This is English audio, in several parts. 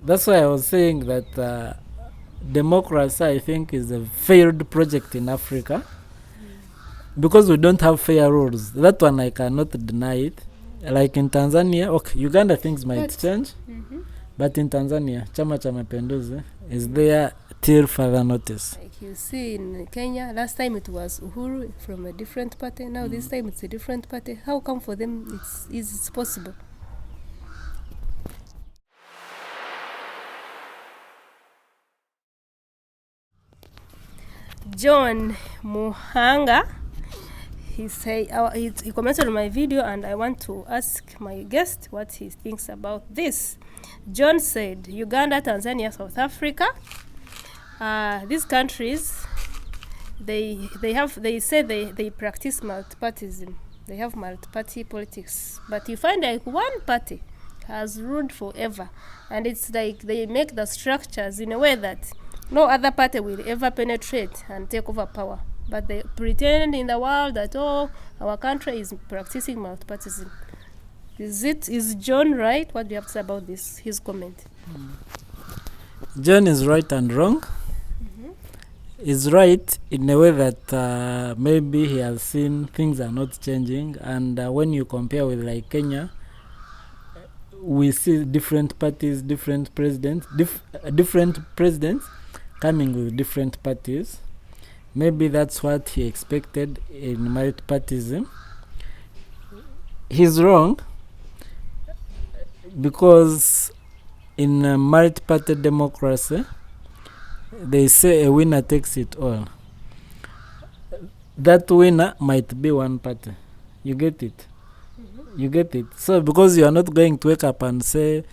That's why I was saying that democracy, I think, is a failed project in Africa because we don't have fair rules. That one I cannot deny it. Like in Tanzania, okay, Uganda things might change, but in Tanzania, Chama cha Mapinduzi is there till further notice. Like you see in Kenya, last time it was Uhuru from a different party. Now this time it's a different party. How come for them it's possible? John Muhanga, he commented on my video, and I want to ask my guest what he thinks about this. John said, Uganda, Tanzania, South Africa, these countries, they say they practice multipartyism. They have multi-party politics, but you find like one party has ruled forever, and it's like they make the structures in a way that no other party will ever penetrate and take over power. But they pretend in the world that, oh, our country is practicing multipartyism. Is John right? What do you have to say about this, his comment? John is right and wrong. He's right in a way that maybe he has seen things are not changing, and when you compare with like Kenya, we see different parties, different presidents, different presidents coming with different parties. Maybe that's what he expected in multipartyism. He's wrong because in a multi-party democracy, they say a winner takes it all. That winner might be one party. You get it? You get it? So because you are not going to wake up and say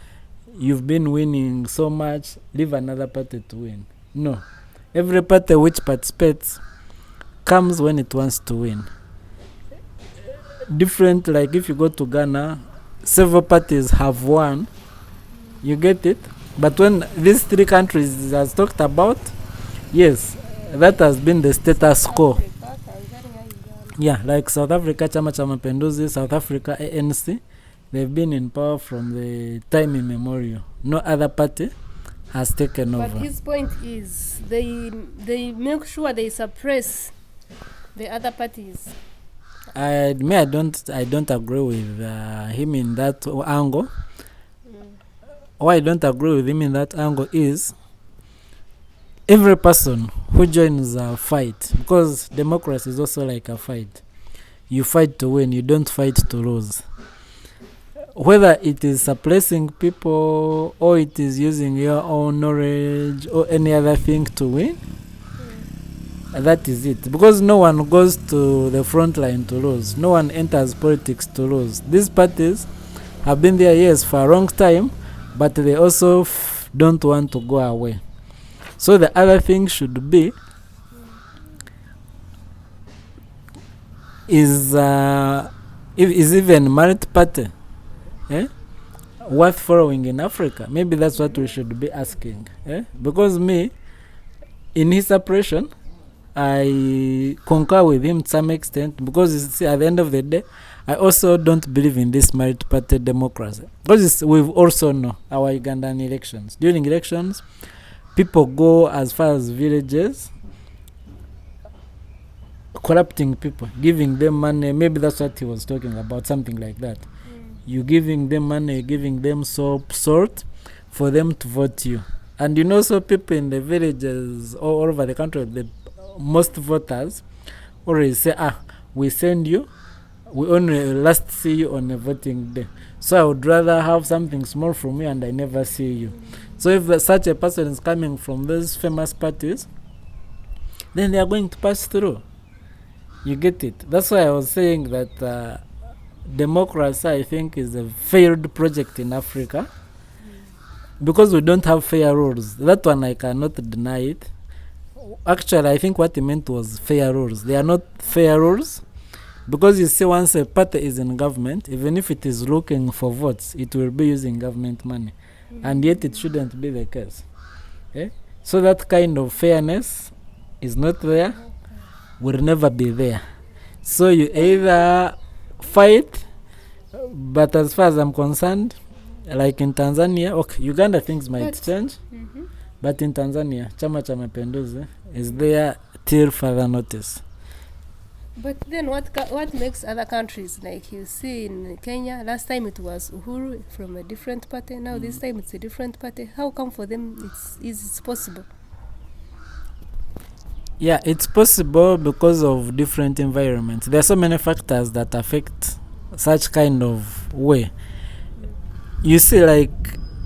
you've been winning so much, leave another party to win. No. Every party which participates comes when it wants to win. Different, like if you go to Ghana, several parties have won. You get it? But when these three countries has talked about, yes, that has been the status quo. Yeah, like South Africa, Chama cha Mapinduzi, South Africa, ANC, they've been in power from the time immemorial. No other party has taken over. But his point is they make sure they suppress the other parties. I don't agree with him in that angle. Why I don't agree with him in that angle is every person who joins a fight, because democracy is also like a fight. You fight to win, you don't fight to lose. Whether it is suppressing people or it is using your own knowledge or any other thing to win, that is it. Because no one goes to the front line to lose. No one enters politics to lose. These parties have been there, yes, for a long time, but they also don't want to go away. So the other thing should be is even multi-party worth following in Africa? Maybe that's what we should be asking. Because me, in his suppression, I concur with him to some extent, because you see, at the end of the day, I also don't believe in this multi-party democracy. Because we've also know our Ugandan elections. During elections, people go as far as villages, corrupting people, giving them money. Maybe that's what he was talking about, something like that. You giving them money, giving them soap, salt, for them to vote you. And you know, so people in the villages all over the country, the most voters always say, we send you, we only last see you on a voting day. So I would rather have something small from you and I never see you. So if such a person is coming from those famous parties, then they are going to pass through. You get it? That's why I was saying that democracy, I think, is a failed project in Africa because we don't have fair rules. That one I cannot deny it. Actually, I think what he meant was fair rules. They are not fair rules because you see, once a party is in government, even if it is looking for votes, it will be using government money. And yet it shouldn't be the case. So that kind of fairness is not there, will never be there. So you either fight, but as far as I'm concerned, like in Tanzania, okay, Uganda things might But- change, Mhm. but in Tanzania, Chama cha Mapinduzi is there till further notice. But then what makes other countries, like you see in Kenya, last time it was Uhuru from a different party, now this time it's a different party. How come for them it's possible? Yeah, it's possible because of different environments. There are so many factors that affect such kind of way. You see, like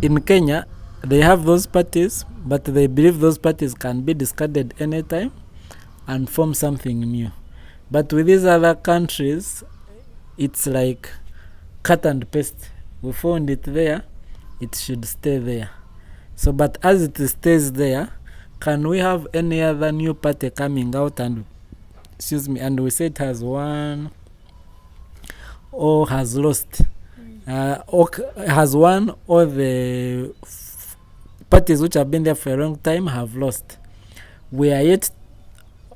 in Kenya, they have those parties, but they believe those parties can be discarded anytime and form something new. But with these other countries, it's like cut and paste. We found it there, it should stay there. So, but as it stays there, can we have any other new party coming out and, and we say it has won or has lost? Or has won, or the parties which have been there for a long time have lost. We are yet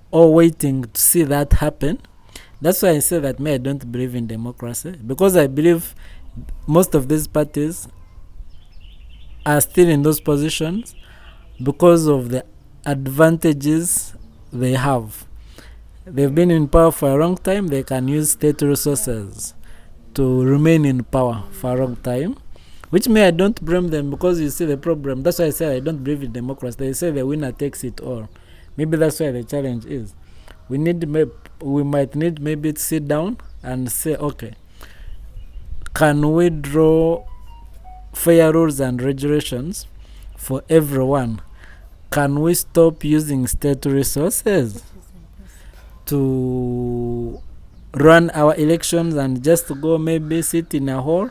all waiting to see that happen. That's why I say that I don't believe in democracy, because I believe most of these parties are still in those positions because of the advantages they have. They've been in power for a long time. They can use state resources to remain in power for a long time, which I don't blame them, because you see the problem. That's why I say I don't believe in democracy. They say the winner takes it all. Maybe that's why the challenge is. We might need maybe to sit down and say, okay, can we draw fair rules and regulations for everyone? Can we stop using state resources to run our elections and just go maybe sit in a hall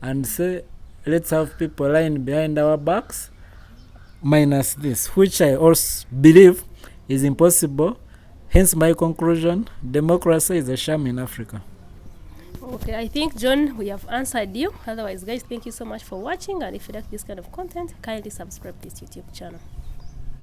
and say, let's have people lying behind our backs minus this, which I also believe is impossible. Hence my conclusion, democracy is a sham in Africa. Okay, I think, John, we have answered you. Otherwise, guys, thank you so much for watching. And if you like this kind of content, kindly subscribe to this YouTube channel.